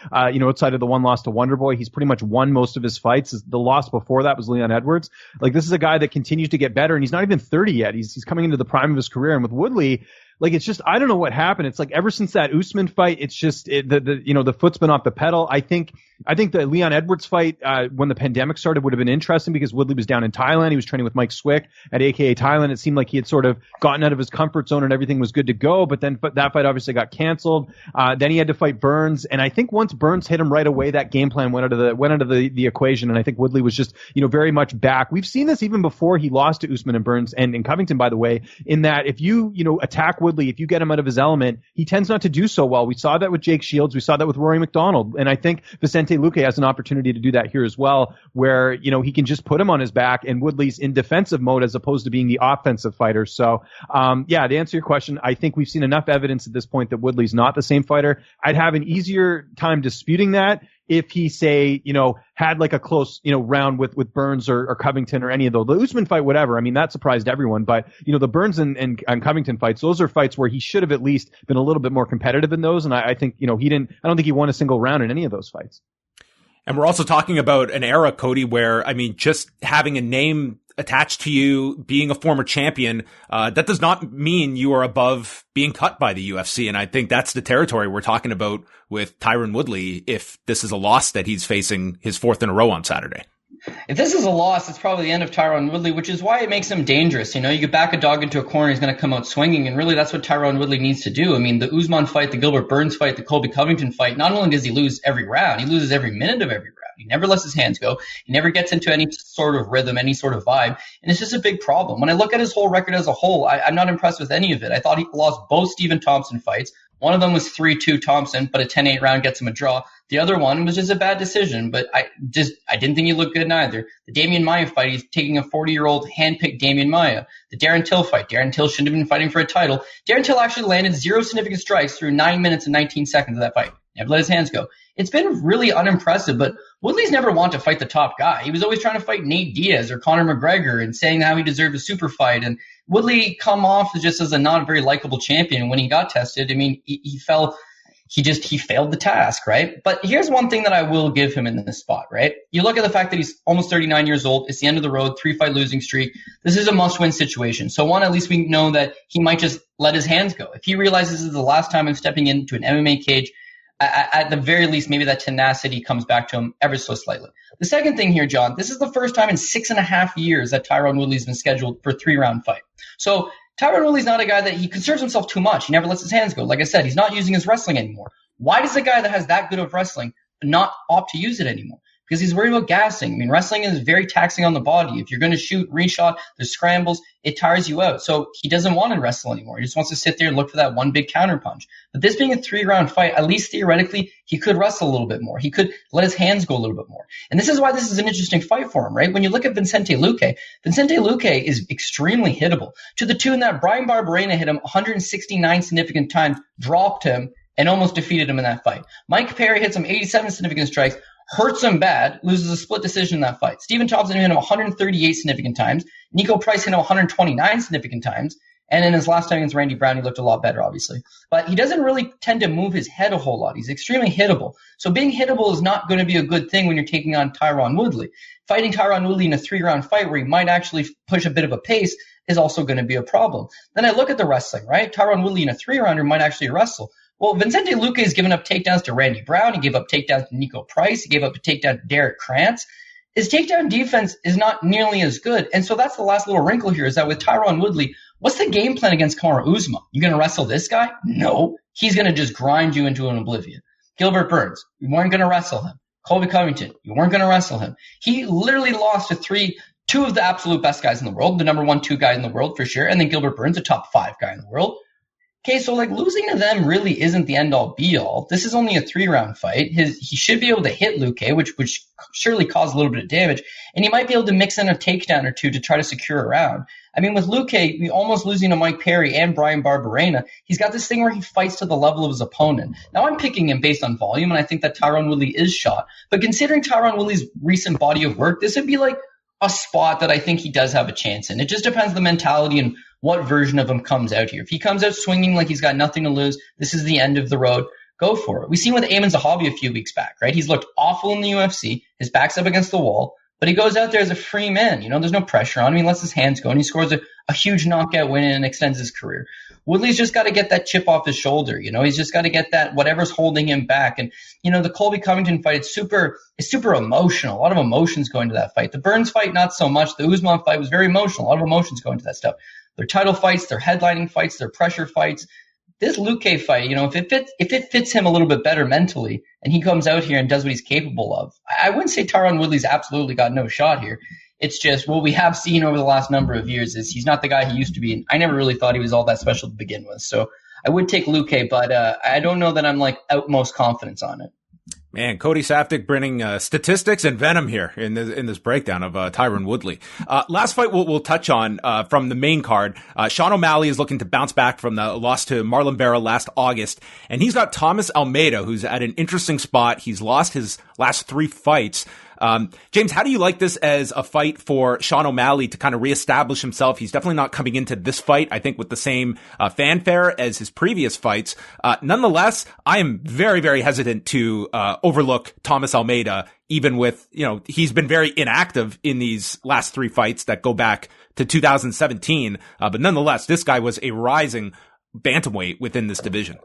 Outside of the one loss to Wonderboy, he's pretty much won most of his fights. The loss before that was Leon Edwards. Like, this is a guy that continues to get better, and he's not even 30 yet. He's coming into the prime of his career. And with Woodley, like, it's just, I don't know what happened. It's like ever since that Usman fight, it's just the foot's been off the pedal. I think the Leon Edwards fight, when the pandemic started, would have been interesting because Woodley was down in Thailand. He was training with Mike Swick at AKA Thailand. It seemed like he had sort of gotten out of his comfort zone and everything was good to go. But then that fight obviously got canceled. Then he had to fight Burns. And I think once Burns hit him right away, that game plan went out of the equation. And I think Woodley was just, very much back. We've seen this even before he lost to Usman and Burns and Covington, by the way, in that if you attack Woodley, if you get him out of his element, he tends not to do so well. We saw that with Jake Shields. We saw that with Rory McDonald. And I think Vicente Luque has an opportunity to do that here as well, where, he can just put him on his back and Woodley's in defensive mode as opposed to being the offensive fighter. So, to answer your question, I think we've seen enough evidence at this point that Woodley's not the same fighter. I'd have an easier time disputing that if he, say, had like a close, round with Burns or Covington or any of those. The Usman fight, whatever. I mean, that surprised everyone. But, the Burns and Covington fights, those are fights where he should have at least been a little bit more competitive in those. And I think, I don't think he won a single round in any of those fights. And we're also talking about an era, Cody, where, just having a name attached to you, being a former champion, that does not mean you are above being cut by the UFC. And I think that's the territory we're talking about with Tyron Woodley if this is a loss that he's facing his 4th in a row on Saturday. If this is a loss, it's probably the end of Tyron Woodley, which is why it makes him dangerous. You could back a dog into a corner, he's going to come out swinging, and really that's what Tyron Woodley needs to do. I mean, the Usman fight, the Gilbert Burns fight, the Colby Covington fight, not only does he lose every round, he loses every minute of every round. He never lets his hands go. He never gets into any sort of rhythm, any sort of vibe, and it's just a big problem. When I look at his whole record as a whole, I'm not impressed with any of it. I thought he lost both Stephen Thompson fights. One of them was 3-2 Thompson, but a 10-8 round gets him a draw. The other one was just a bad decision, but I didn't think he looked good either. The Damian Maia fight, he's taking a 40-year-old handpicked Damian Maia. The Darren Till fight, Darren Till shouldn't have been fighting for a title. Darren Till actually landed 0 significant strikes through 9 minutes and 19 seconds of that fight. Never let his hands go. It's been really unimpressive, but Woodley's never wanted to fight the top guy. He was always trying to fight Nate Diaz or Conor McGregor and saying how he deserved a super fight. And Woodley come off just as a not very likable champion. When he got tested, he failed the task, right? But here's one thing that I will give him in this spot, right? You look at the fact that he's almost 39 years old. It's the end of the road, 3-fight losing streak. This is a must-win situation. So one, at least we know that he might just let his hands go. If he realizes this is the last time I'm stepping into an MMA cage, at the very least, maybe that tenacity comes back to him ever so slightly. The second thing here, John, this is the first time in 6.5 years that Tyron Woodley's been scheduled for a 3-round fight. So Tyron Woodley's not a guy that he conserves himself too much. He never lets his hands go. Like I said, he's not using his wrestling anymore. Why does a guy that has that good of wrestling not opt to use it anymore? Because he's worried about gassing. Wrestling is very taxing on the body. If you're going to shoot, reshot, there's scrambles, it tires you out. So he doesn't want to wrestle anymore. He just wants to sit there and look for that one big counter punch. But this being a 3-round fight, at least theoretically, he could wrestle a little bit more. He could let his hands go a little bit more. And this is why this is an interesting fight for him, right? When you look at Vicente Luque is extremely hittable, to the tune that Brian Barberena hit him 169 significant times, dropped him, and almost defeated him in that fight. Mike Perry hits him 87 significant strikes, hurts him bad, loses a split decision in that fight. Stephen Thompson hit him 138 significant times. Nico Price hit him 129 significant times. And in his last time against Randy Brown, he looked a lot better, obviously. But he doesn't really tend to move his head a whole lot. He's extremely hittable. So being hittable is not going to be a good thing when you're taking on Tyron Woodley. Fighting Tyron Woodley in a 3-round fight where he might actually push a bit of a pace is also going to be a problem. Then I look at the wrestling, right? Tyron Woodley in a 3-rounder might actually wrestle. Well, Vicente Luque has given up takedowns to Randy Brown. He gave up takedowns to Nico Price. He gave up a takedown to Derek Krantz. His takedown defense is not nearly as good. And so that's the last little wrinkle here is that with Tyron Woodley, what's the game plan against Kamaru Usman? You going to wrestle this guy? No. He's going to just grind you into an oblivion. Gilbert Burns, you weren't going to wrestle him. Colby Covington, you weren't going to wrestle him. He literally lost to two of the absolute best guys in the world, the number 1, 2 guy in the world for sure, and then Gilbert Burns, a top 5 guy in the world. Okay, so like losing to them really isn't the end-all be-all. This is only a 3-round fight. He should be able to hit Luque, which surely caused a little bit of damage, and he might be able to mix in a takedown or two to try to secure a round. I mean, with Luque, almost losing to Mike Perry and Brian Barberena, he's got this thing where he fights to the level of his opponent. Now, I'm picking him based on volume, and I think that Tyron Woodley is shot. But considering Tyron Woodley's recent body of work, this would be like a spot that I think he does have a chance in. It just depends on the mentality and what version of him comes out here. If he comes out swinging like he's got nothing to lose, this is the end of the road, go for it. We've seen with Amin Zahabi a few weeks back, right? He's looked awful in the UFC. His back's up against the wall, but he goes out there as a free man. There's no pressure on him. He lets his hands go, and he scores a huge knockout win and extends his career. Woodley's just got to get that chip off his shoulder. He's just got to get that whatever's holding him back. And, the Colby Covington fight, it's super emotional. A lot of emotions go into that fight. The Burns fight, not so much. The Usman fight was very emotional. A lot of emotions go into that stuff. Their title fights, their headlining fights, their pressure fights. This Luque fight, if it fits him a little bit better mentally and he comes out here and does what he's capable of, I wouldn't say Tyron Woodley's absolutely got no shot here. It's just what we have seen over the last number of years is he's not the guy he used to be. And I never really thought he was all that special to begin with. So I would take Luque, but I don't know that I'm like utmost confidence on it. Man, Cody Saftic bringing statistics and venom here in this breakdown of Tyron Woodley. Last fight we'll touch on from the main card. Sean O'Malley is looking to bounce back from the loss to Marlon Vera last August, and he's got Thomas Almeida, who's at an interesting spot. He's lost his last 3 fights. James, how do you like this as a fight for Sean O'Malley to kind of reestablish himself? He's definitely not coming into this fight, I think, with the same fanfare as his previous fights. Nonetheless, I am very, very hesitant to overlook Thomas Almeida, even with, he's been very inactive in these last 3 fights that go back to 2017. But nonetheless, this guy was a rising bantamweight within this division.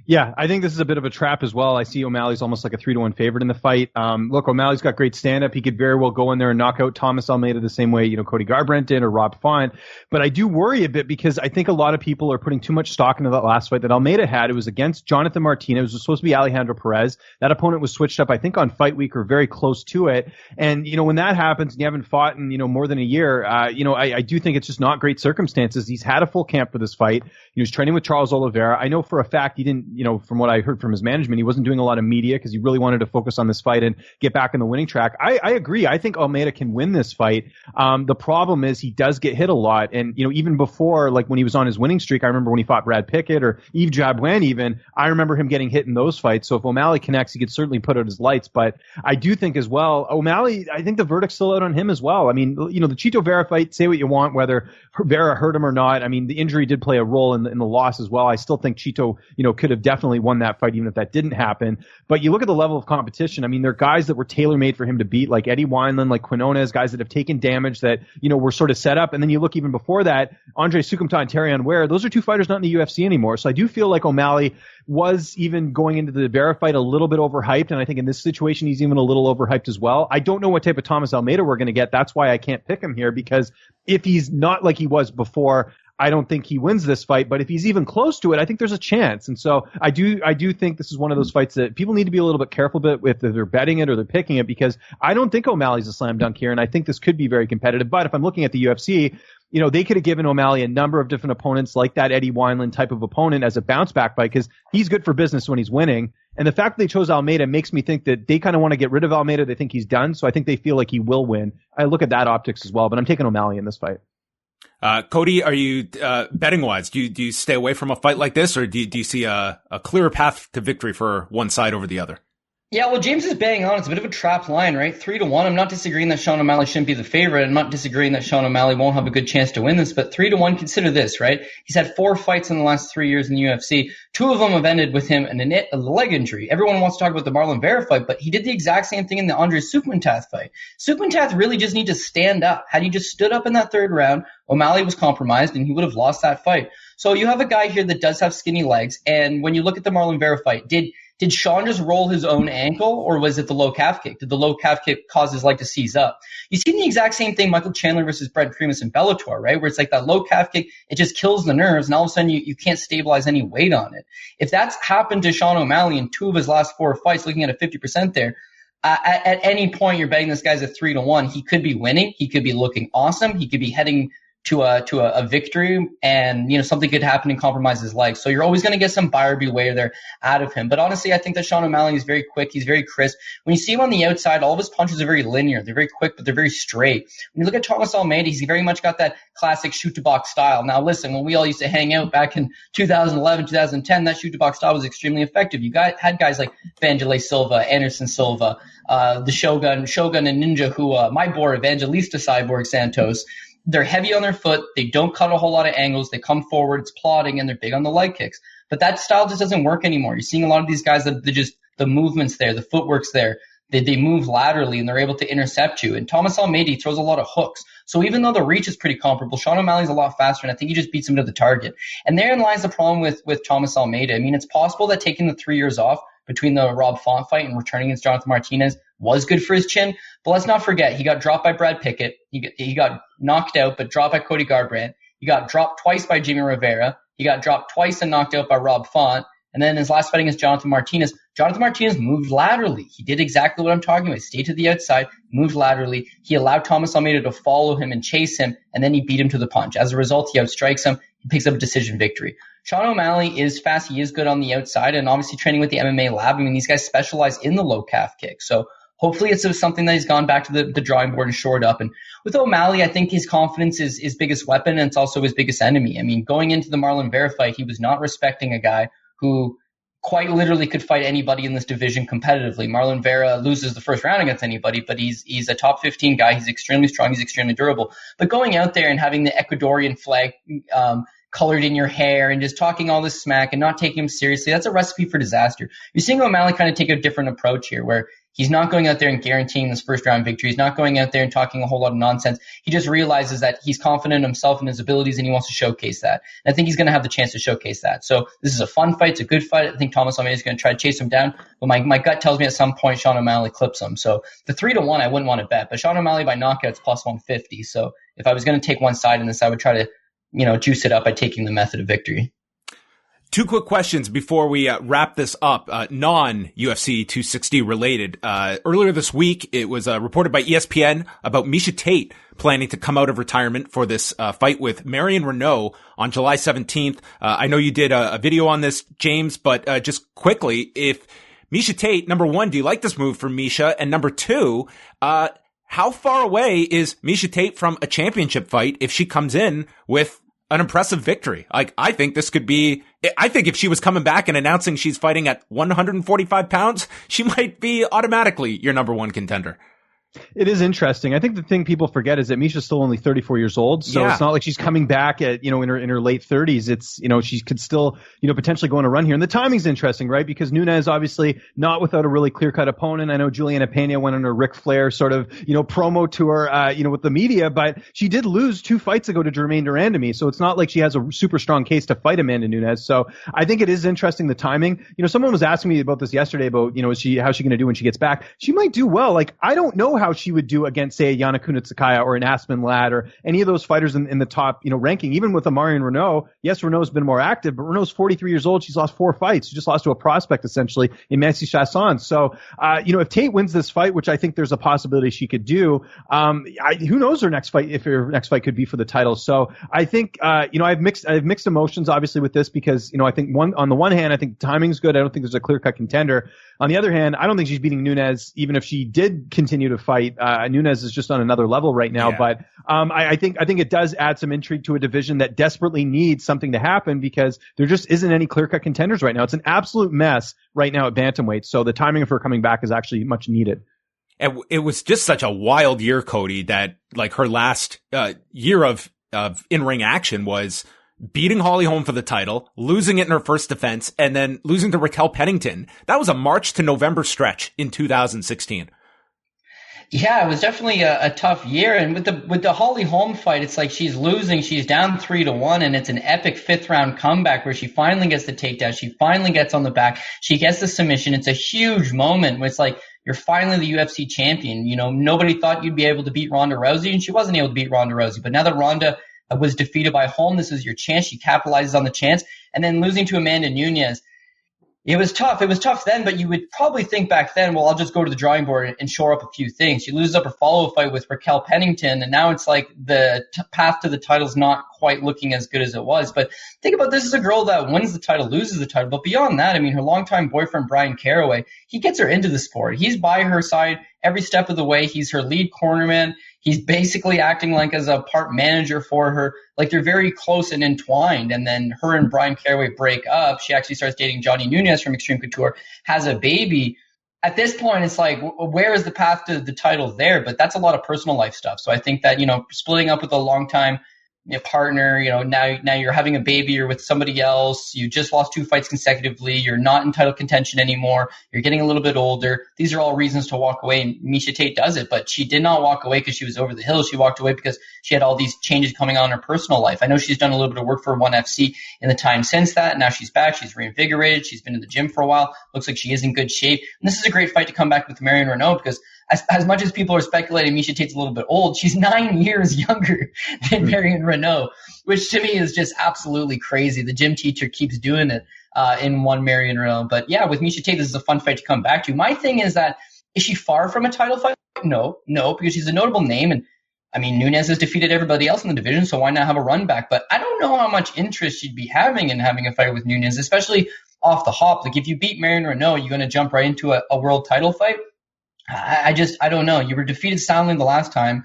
Yeah, I think this is a bit of a trap as well. I see O'Malley's almost like a 3-1 favorite in the fight. Look, O'Malley's got great stand-up. He could very well go in there and knock out Thomas Almeida the same way, Cody Garbrandt did or Rob Font. But I do worry a bit because I think a lot of people are putting too much stock into that last fight that Almeida had. It was against Jonathan Martinez. It was supposed to be Alejandro Perez. That opponent was switched up, I think, on Fight Week or very close to it. And, when that happens and you haven't fought in, more than a year, I do think it's just not great circumstances. He's had a full camp for this fight. He was training with Charles Oliveira. I know for a fact he didn't, from what I heard from his management, he wasn't doing a lot of media because he really wanted to focus on this fight and get back in the winning track. I agree. I think Almeida can win this fight. The problem is he does get hit a lot. And, even before, like when he was on his winning streak, I remember when he fought Brad Pickett or Yves Jabouin even, I remember him getting hit in those fights. So if O'Malley connects, he could certainly put out his lights. But I do think as well, O'Malley, I think the verdict's still out on him as well. I mean, the Chito Vera fight, say what you want, whether Vera hurt him or not. I mean, the injury did play a role in the loss as well. I still think Chito, could have definitely won that fight even if that didn't happen. But you look at the level of competition. I mean, there are guys that were tailor-made for him to beat, like Eddie Wineland, like Quinones, guys that have taken damage that, were sort of set up. And then you look even before that, Andre Sukumta and Terrion Ware, those are 2 fighters not in the UFC anymore. So I do feel like O'Malley was even going into the Vera fight a little bit overhyped. And I think in this situation, he's even a little overhyped as well. I don't know what type of Thomas Almeida we're going to get. That's why I can't pick him here, because if he's not like he was before, I don't think he wins this fight, but if he's even close to it, I think there's a chance. And so I do think this is one of those fights that people need to be a little bit careful with if they're betting it or they're picking it, because I don't think O'Malley's a slam dunk here, and I think this could be very competitive. But if I'm looking at the UFC, they could have given O'Malley a number of different opponents like that Eddie Wineland type of opponent as a bounce back fight, because he's good for business when he's winning. And the fact that they chose Almeida makes me think that they kind of want to get rid of Almeida. They think he's done. So I think they feel like he will win. I look at that optics as well, but I'm taking O'Malley in this fight. Cody, are you, betting wise, do you stay away from a fight like this, or do you see a clearer path to victory for one side over the other? Yeah, well, James is bang on. It's a bit of a trap line, right? 3-1. I'm not disagreeing that Sean O'Malley shouldn't be the favorite. I'm not disagreeing that Sean O'Malley won't have a good chance to win this, but 3-1, consider this, right? He's had 4 fights in the last 3 years in the UFC. 2 of them have ended with him in a leg injury. Everyone wants to talk about the Marlon Vera fight, but he did the exact same thing in the Andre Sukmantath fight. Sukmantath really just need to stand up. Had he just stood up in that 3rd round, O'Malley was compromised and he would have lost that fight. So you have a guy here that does have skinny legs, and when you look at the Marlon Vera fight, did Sean just roll his own ankle, or was it the low calf kick? Did the low calf kick cause his leg to seize up? You see the exact same thing, Michael Chandler versus Brent Primus in Bellator, right? Where it's like that low calf kick, it just kills the nerves, and all of a sudden you can't stabilize any weight on it. If that's happened to Sean O'Malley in 2 of his last 4 fights, looking at a 50% there, at any point you're betting this guy's at 3-1. He could be winning. He could be looking awesome. He could be heading to a victory, and something could happen and compromise his legs. So you're always going to get some buyer beware there out of him. But honestly, I think that Sean O'Malley is very quick. He's very crisp. When you see him on the outside, all of his punches are very linear. They're very quick, but they're very straight. When you look at Thomas Almeida, he's very much got that classic shoot-to-box style. Now listen, when we all used to hang out back in 2011, 2010, that shoot-to-box style was extremely effective. You had guys like Vanderlei Silva, Anderson Silva, the Shogun and Ninja, who my boy Evangelista Cyborg Santos. They're heavy on their foot. They don't cut a whole lot of angles. They come forward. It's plodding, and they're big on the leg kicks. But that style just doesn't work anymore. You're seeing a lot of these guys that the movement's there, the footwork's there. They move laterally, and they're able to intercept you. And Thomas Almeida throws a lot of hooks. So even though the reach is pretty comparable, Sean O'Malley's a lot faster, and I think he just beats him to the target. And therein lies the problem with Thomas Almeida. I mean, it's possible that taking the 3 years off between the Rob Font fight and returning against Jonathan Martinez was good for his chin. But let's not forget, he got dropped by Brad Pickett. He got knocked out, but dropped by Cody Garbrandt. He got dropped twice by Jimmy Rivera. He got dropped twice and knocked out by Rob Font. And then his last fight against Jonathan Martinez moved laterally. He did exactly what I'm talking about. He stayed to the outside, moved laterally. He allowed Thomas Almeida to follow him and chase him, and then he beat him to the punch. As a result, he outstrikes him. He picks up a decision victory. Sean O'Malley is fast. He is good on the outside, and obviously training with the MMA lab. I mean, these guys specialize in the low calf kick. So hopefully it's something that he's gone back to the drawing board and shored up. And with O'Malley, I think his confidence is his biggest weapon, and it's also his biggest enemy. I mean, going into the Marlon Vera fight, he was not respecting a guy who quite literally could fight anybody in this division competitively. Marlon Vera loses the first round against anybody, but he's a top 15 guy. He's extremely strong. He's extremely durable. But going out there and having the Ecuadorian flag colored in your hair and just talking all this smack and not taking him seriously, that's a recipe for disaster. You're seeing O'Malley kind of take a different approach here, where he's not going out there and guaranteeing this first round victory. He's not going out there and talking a whole lot of nonsense. He just realizes that he's confident in himself and his abilities, and he wants to showcase that. And I think he's going to have the chance to showcase that. So this is a fun fight. It's a good fight. I think Thomas Almeida is going to try to chase him down. But my gut tells me at some point Sean O'Malley clips him. So the 3-1, I wouldn't want to bet. But Sean O'Malley by knockout's plus 150. So if I was going to take one side in this, I would try to juice it up by taking the method of victory. 2 quick questions before we wrap this up, non-UFC 260 related. Earlier this week, it was reported by ESPN about Miesha Tate planning to come out of retirement for this fight with Marion Renault on July 17th. I know you did a video on this, James, but just quickly, if Miesha Tate, number 1, do you like this move for Miesha? And number 2, how far away is Miesha Tate from a championship fight if she comes in with an impressive victory? Like, I think if she was coming back and announcing she's fighting at 145 pounds, she might be automatically your number 1 contender. It is interesting. I think the thing people forget is that Miesha's still only 34 years old, so It's not like she's coming back at in her late 30s. It's she could still potentially go on a run here. And the timing's interesting, right? Because Nunes obviously not without a really clear-cut opponent. I know Juliana Pena went on a Ric Flair sort of promo tour with the media, but she did lose 2 fights ago to Jermaine Durandamy, so it's not like she has a super strong case to fight Amanda Nunes. So I think it is interesting, the timing. Someone was asking me about this yesterday about how's she going to do when she gets back. She might do well. Like, I don't know how she would do against, say, a Yana Kunitsukaya or an Aspen Ladd or any of those fighters in the top, ranking. Even with a Marion Renault, yes, Renault's been more active, but Renault's 43 years old. She's lost 4 fights. She just lost to a prospect, essentially, in Nancy Chasson. So, if Tate wins this fight, which I think there's a possibility she could do, who knows her next fight, if her next fight could be for the title. So I think, I have mixed emotions, obviously, with this because, I think on the one hand, I think timing's good. I don't think there's a clear-cut contender. On the other hand, I don't think she's beating Nunes, even if she did continue to fight. Nunes is just on another level right now. Yeah. But I think it does add some intrigue to a division that desperately needs something to happen because there just isn't any clear-cut contenders right now. It's an absolute mess right now at bantamweight. So the timing of her coming back is actually much needed. It was just such a wild year, Cody, that like her last year of in-ring action was beating Holly Holm for the title, losing it in her first defense, and then losing to Raquel Pennington. That was a March to November stretch in 2016. Yeah, it was definitely a tough year. And with the Holly Holm fight, it's like she's losing. She's down 3-1, and it's an epic 5th round comeback where she finally gets the takedown. She finally gets on the back. She gets the submission. It's a huge moment. It's like you're finally the UFC champion. You know, nobody thought you'd be able to beat Ronda Rousey, and she wasn't able to beat Ronda Rousey. But now that Ronda was defeated by Holm, this is your chance. She capitalizes on the chance. And then losing to Amanda Nunes. It was tough. It was tough then, but you would probably think back then, well, I'll just go to the drawing board and shore up a few things. She loses up her follow-up fight with Raquel Pennington, and now it's like the path to the title's not quite looking as good as it was. But think about this as a girl that wins the title, loses the title. But beyond that, I mean, her longtime boyfriend, Brian Caraway, he gets her into the sport. He's by her side every step of the way. He's her lead cornerman. He's basically acting like as a part manager for her. Like they're very close and entwined. And then her and Brian Caraway break up. She actually starts dating Johnny Nunez from Extreme Couture, has a baby. At this point, it's like, where is the path to the title there? But that's a lot of personal life stuff. So I think that, you know, splitting up with a longtime partner, you know, now you're having a baby, you're with somebody else, you just lost 2 fights consecutively, you're not in title contention anymore, you're getting a little bit older. These are all reasons to walk away, and Miesha Tate does it, but she did not walk away because she was over the hill. She walked away because she had all these changes coming on in her personal life. I know she's done a little bit of work for ONE FC in the time since that. Now she's back, she's reinvigorated, she's been in the gym for a while, looks like she is in good shape. And this is a great fight to come back with Marion Renault because as much as people are speculating Miesha Tate's a little bit old, she's 9 years younger than Marion Renault, which to me is just absolutely crazy. The gym teacher keeps doing it in one Marion Renault. But yeah, with Miesha Tate, this is a fun fight to come back to. My thing is that, is she far from a title fight? No, because she's a notable name. And I mean, Nunes has defeated everybody else in the division, so why not have a run back? But I don't know how much interest she'd be having in having a fight with Nunes, especially off the hop. Like if you beat Marion Renault, you're going to jump right into a world title fight. I don't know. You were defeated soundly the last time.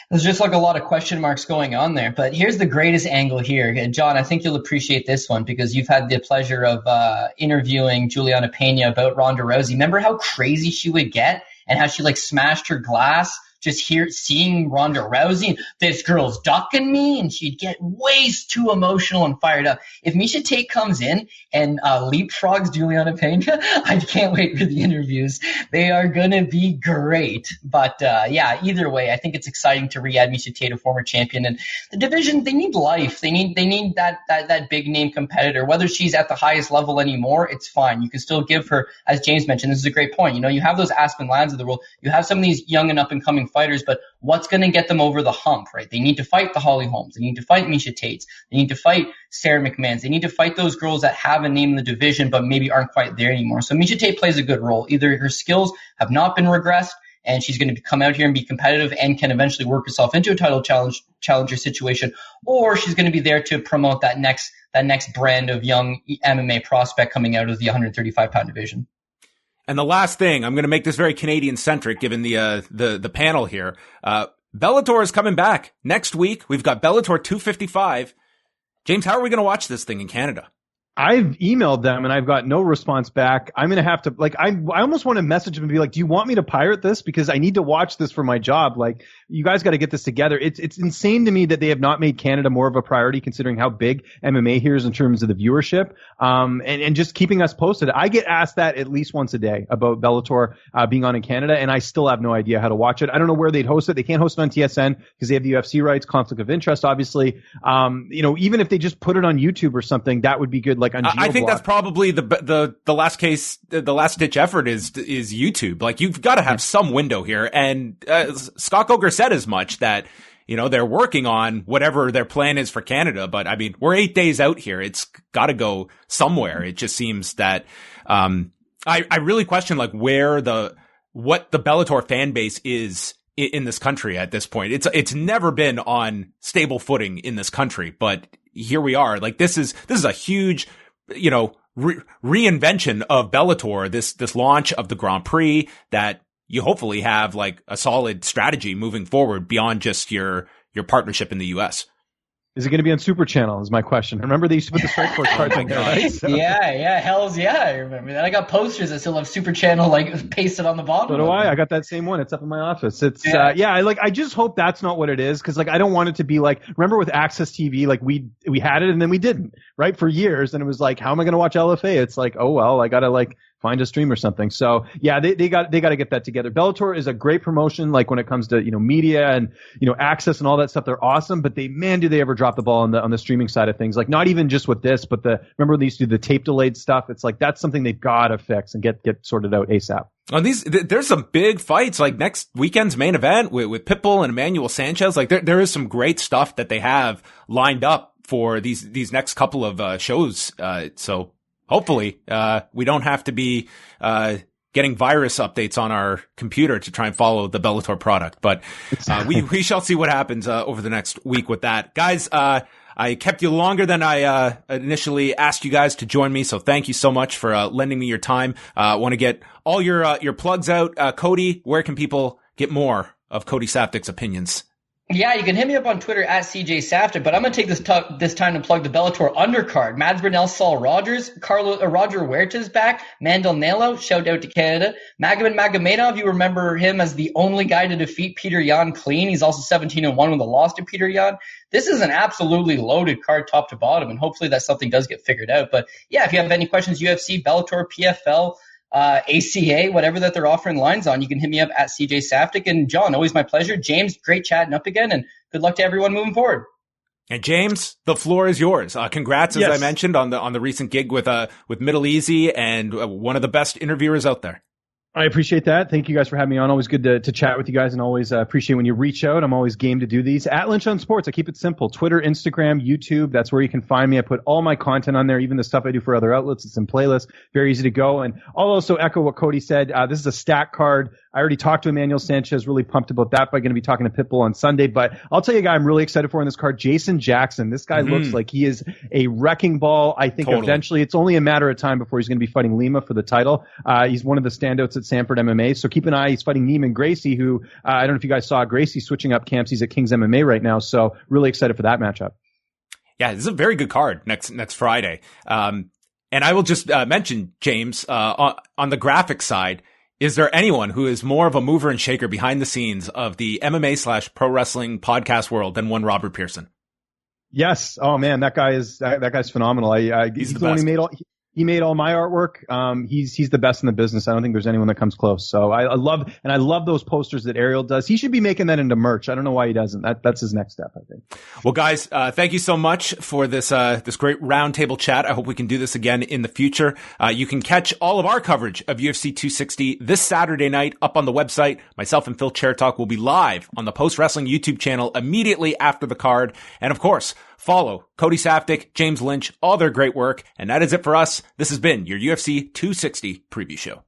There's just like a lot of question marks going on there. But here's the greatest angle here. John, I think you'll appreciate this one because you've had the pleasure of interviewing Juliana Pena about Ronda Rousey. Remember how crazy she would get and how she like smashed her glass just seeing Ronda Rousey, this girl's ducking me, and she'd get way too emotional and fired up. If Miesha Tate comes in and leapfrogs Juliana Pena, I can't wait for the interviews. They are going to be great. But yeah, either way, I think it's exciting to re-add Miesha Tate, a former champion. And the division, they need life. They need that big name competitor. Whether she's at the highest level anymore, it's fine. You can still give her, as James mentioned, this is a great point. You know, you have those Aspen Lads of the world. You have some of these young and up-and-coming fighters, but what's going to get them over the hump, right? They need to fight the Holly Holmes. They need to fight Miesha Tates. They need to fight Sarah McMahons. They need to fight those girls that have a name in the division but maybe aren't quite there anymore. So Miesha Tate plays a good role. Either her skills have not been regressed and she's going to come out here and be competitive and can eventually work herself into a title challenger situation, or she's going to be there to promote that next brand of young MMA prospect coming out of the 135-pound division. And the last thing, I'm going to make this very Canadian-centric given the panel here. Bellator is coming back next week. We've got Bellator 255. James, how are we going to watch this thing in Canada? I've emailed them and I've got no response back. I'm going to have to, like, I almost want to message them and be like, do you want me to pirate this? Because I need to watch this for my job. Like, you guys got to get this together. It's insane to me that they have not made Canada more of a priority considering how big MMA here is in terms of the viewership. And just keeping us posted. I get asked that at least once a day about Bellator, being on in Canada, and I still have no idea how to watch it. I don't know where they'd host it. They can't host it on TSN because they have the UFC rights, conflict of interest, obviously. You know, even if they just put it on YouTube or something, that would be good. Like, I think that's probably the last case, the last ditch effort is YouTube. Like, you've got to have some window here. And Scott Coker said as much that, you know, they're working on whatever their plan is for Canada. But I mean, we're 8 days out here. It's got to go somewhere. It just seems that, I really question like what the Bellator fan base is in this country at this point. It's never been on stable footing in this country, but here we are. Like, this is a huge, you know, reinvention of Bellator, this launch of the Grand Prix, that you hopefully have like a solid strategy moving forward beyond just your partnership in the US. Is it going to be on Super Channel is my question. Remember they used to put the Strikeforce cards on there, right? So. Yeah, hells yeah, I remember that. I got posters that still have Super Channel like pasted on the bottom. So do I. I got that same one. It's up in my office. It's I just hope that's not what it is, because like I don't want it to be like, remember with Access TV, like we had it and then we didn't, right, for years, and it was like, how am I going to watch LFA? It's like, oh well, I got to like find a stream or something. So yeah, they got to get that together. Bellator is a great promotion, like when it comes to, media and, access and all that stuff. They're awesome, but do they ever drop the ball on the streaming side of things? Like not even just with this, but remember when they used to do the tape delayed stuff? It's like, that's something they've got to fix and get sorted out ASAP. On there's some big fights, like next weekend's main event with Pitbull and Emmanuel Sanchez. Like there is some great stuff that they have lined up for these next couple of shows. So hopefully, we don't have to be, getting virus updates on our computer to try and follow the Bellator product. But, we shall see what happens, over the next week with that. Guys, I kept you longer than I, initially asked you guys to join me. So thank you so much for, lending me your time. I want to get all your plugs out. Cody, where can people get more of Cody Saftic's opinions? Yeah, you can hit me up on Twitter at CJ Saftic, but I'm going to take this time to plug the Bellator undercard. Mads Burnell, Saul Rogers, Roger Huerta's back, Mandel Nelo, shout out to Canada. Magomed Magomedov, you remember him as the only guy to defeat Peter Yan clean. He's also 17-1 with a loss to Peter Yan. This is an absolutely loaded card top to bottom, and hopefully that something does get figured out. But yeah, if you have any questions, UFC, Bellator, PFL, ACA, whatever that they're offering lines on, you can hit me up at CJ Saftic. And John, always my pleasure. James, great chatting up again, and good luck to everyone moving forward. And James, the floor is yours. Congrats, as I mentioned, on the recent gig with Middle Easy, and one of the best interviewers out there. I appreciate that. Thank you guys for having me on. Always good to chat with you guys, and always appreciate when you reach out. I'm always game to do these. At Lynch on Sports, I keep it simple. Twitter, Instagram, YouTube, that's where you can find me. I put all my content on there, even the stuff I do for other outlets. It's in playlists. Very easy to go. And I'll also echo what Cody said. This is a stack card. I already talked to Emmanuel Sanchez, really pumped about that, but I'm going to be talking to Pitbull on Sunday. But I'll tell you a guy I'm really excited for in this card, Jason Jackson. This guy looks like he is a wrecking ball. I think eventually it's only a matter of time before he's going to be fighting Lima for the title. He's one of the standouts at Sanford MMA. So keep an eye. He's fighting Neiman Gracie, who I don't know if you guys saw. Gracie switching up camps. He's at King's MMA right now. So really excited for that matchup. Yeah, this is a very good card next Friday. And I will just mention, James, on the graphic side, is there anyone who is more of a mover and shaker behind the scenes of the MMA/pro wrestling podcast world than one Robert Pearson? Yes. Oh man, that guy's phenomenal. He's the one who made all my artwork. He's the best in the business. I don't think there's anyone that comes close. So I love those posters that Ariel does. He should be making that into merch. I don't know why he doesn't. That's his next step, I think. Well, guys, thank you so much for this great roundtable chat. I hope we can do this again in the future. You can catch all of our coverage of UFC 260 this Saturday night up on the website. Myself and Phil Chertok will be live on the Post Wrestling YouTube channel immediately after the card. And of course, follow Cody Saftic, James Lynch, all their great work. And that is it for us. This has been your UFC 260 preview show.